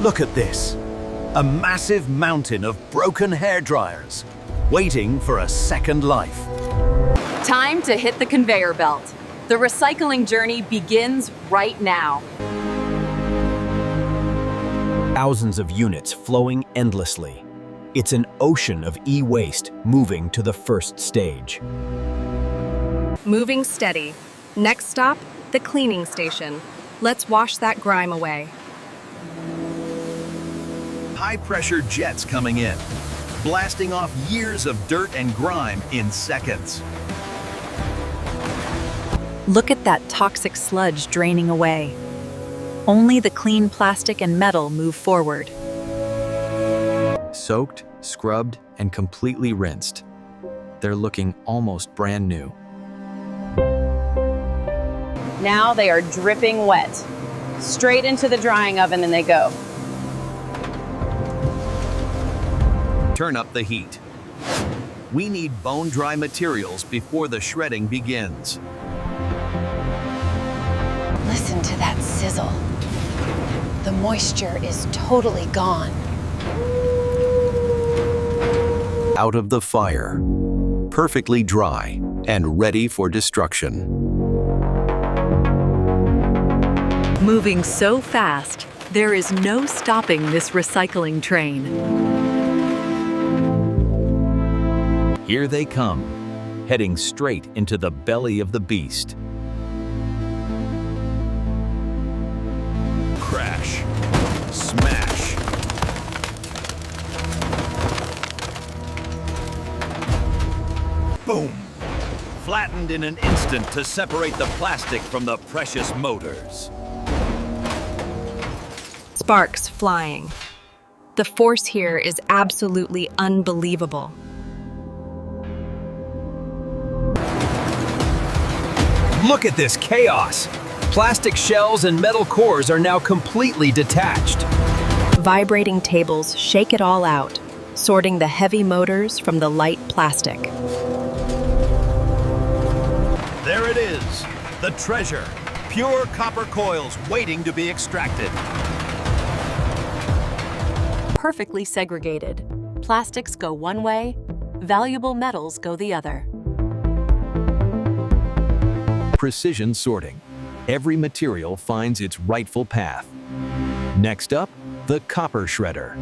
Look at this. A massive mountain of broken hairdryers, waiting for a second life. Time to hit the conveyor belt. The recycling journey begins right now. Thousands of units flowing endlessly. It's an ocean of e-waste moving to the first stage. Moving steady. Next stop, the cleaning station. Let's wash that grime away. High-pressure jets coming in, blasting off years of dirt and grime in seconds. Look at that toxic sludge draining away. Only the clean plastic and metal move forward. Soaked, scrubbed, and completely rinsed. They're looking almost brand new. Now they are dripping wet. Straight into the drying oven and they go. Turn up the heat. We need bone-dry materials before the shredding begins. Listen to that sizzle. The moisture is totally gone. Out of the fire, perfectly dry and ready for destruction. Moving so fast, there is no stopping this recycling train. Here they come, heading straight into the belly of the beast. Crash. Smash. Boom. Flattened in an instant to separate the plastic from the precious motors. Sparks flying. The force here is absolutely unbelievable. Look at this chaos! Plastic shells and metal cores are now completely detached. Vibrating tables shake it all out, sorting the heavy motors from the light plastic. There it is, the treasure. Pure copper coils waiting to be extracted. Perfectly segregated. Plastics go one way, valuable metals go the other. Precision sorting. Every material finds its rightful path. Next up, the copper shredder.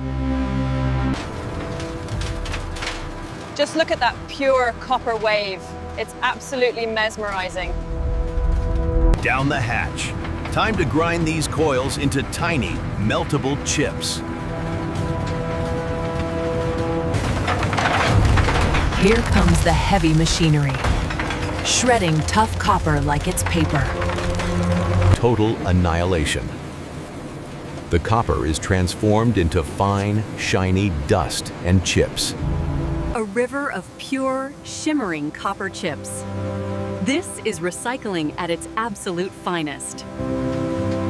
Just look at that pure copper wave. It's absolutely mesmerizing. Down the hatch. Time to grind these coils into tiny, meltable chips. Here comes the heavy machinery, shredding tough copper like it's paper. Total annihilation. The copper is transformed into fine, shiny dust and chips. A river of pure, shimmering copper chips. This is recycling at its absolute finest.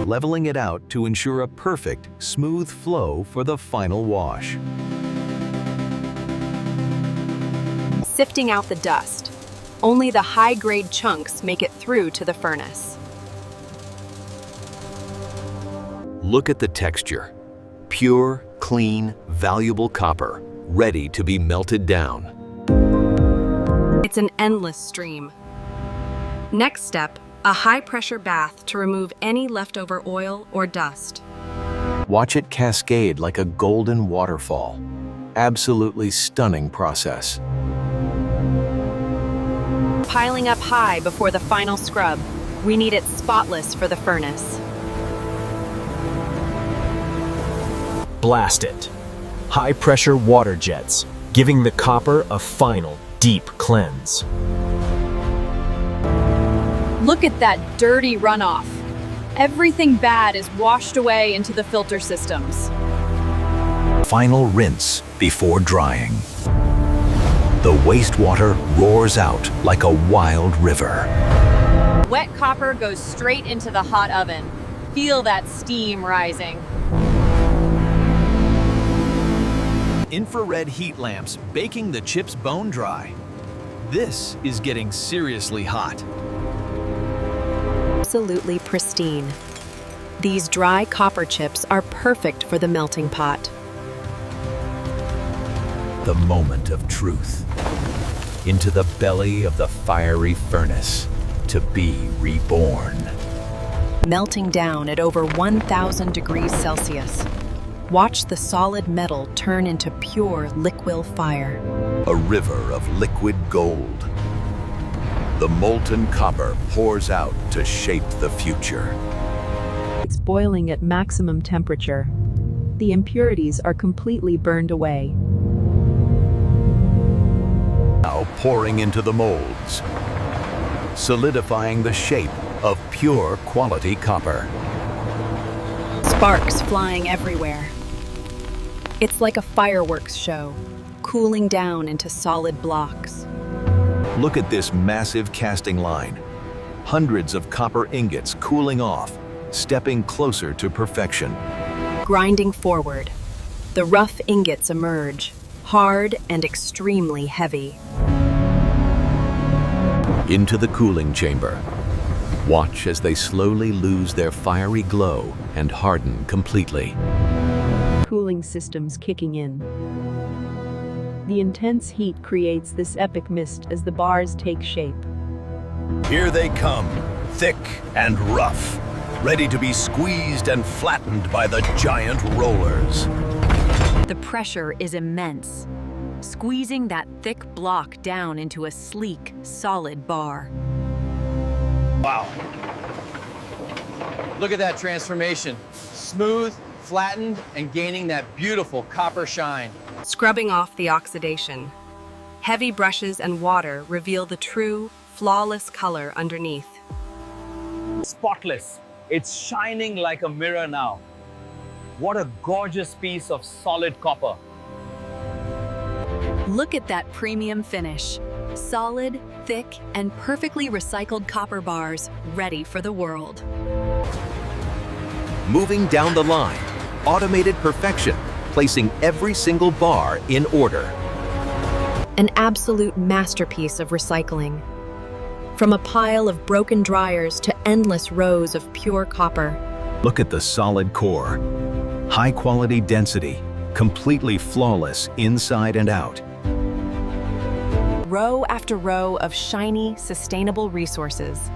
Leveling it out to ensure a perfect, smooth flow for the final wash. Sifting out the dust. Only the high-grade chunks make it through to the furnace. Look at the texture. Pure, clean, valuable copper, ready to be melted down. It's an endless stream. Next step, a high-pressure bath to remove any leftover oil or dust. Watch it cascade like a golden waterfall. Absolutely stunning process. Piling up high before the final scrub, we need it spotless for the furnace. Blast it. High-pressure water jets, giving the copper a final, deep cleanse. Look at that dirty runoff. Everything bad is washed away into the filter systems. Final rinse before drying. The wastewater roars out like a wild river. Wet copper goes straight into the hot oven. Feel that steam rising. Infrared heat lamps baking the chips bone dry. This is getting seriously hot. Absolutely pristine. These dry copper chips are perfect for the melting pot. The moment of truth. Into the belly of the fiery furnace to be reborn. Melting down at over 1,000 degrees Celsius. Watch the solid metal turn into pure liquid fire. A river of liquid gold. The molten copper pours out to shape the future. It's boiling at maximum temperature. The impurities are completely burned away. Now pouring into the molds, solidifying the shape of pure quality copper. Sparks flying everywhere. It's like a fireworks show, cooling down into solid blocks. Look at this massive casting line. Hundreds of copper ingots cooling off, stepping closer to perfection. Grinding forward, the rough ingots emerge, hard and extremely heavy. Into the cooling chamber. Watch as they slowly lose their fiery glow and harden completely. Cooling systems kicking in. The intense heat creates this epic mist as the bars take shape. Here they come, thick and rough, ready to be squeezed and flattened by the giant rollers. The pressure is immense, squeezing that thick block down into a sleek, solid bar. Wow. Look at that transformation. Smooth, flattened, and gaining that beautiful copper shine. Scrubbing off the oxidation. Heavy brushes and water reveal the true, flawless color underneath. Spotless. It's shining like a mirror now. What a gorgeous piece of solid copper. Look at that premium finish. Solid, thick, and perfectly recycled copper bars ready for the world. Moving down the line, automated perfection, placing every single bar in order. An absolute masterpiece of recycling. From a pile of broken dryers to endless rows of pure copper. Look at the solid core. High quality density, completely flawless inside and out. Row after row of shiny, sustainable resources.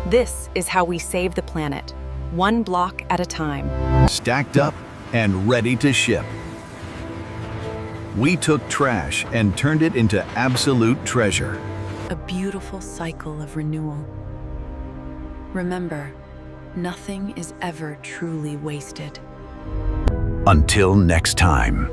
This is how we save the planet, one block at a time. Stacked up and ready to ship. We took trash and turned it into absolute treasure. A beautiful cycle of renewal. Remember, nothing is ever truly wasted. Until next time.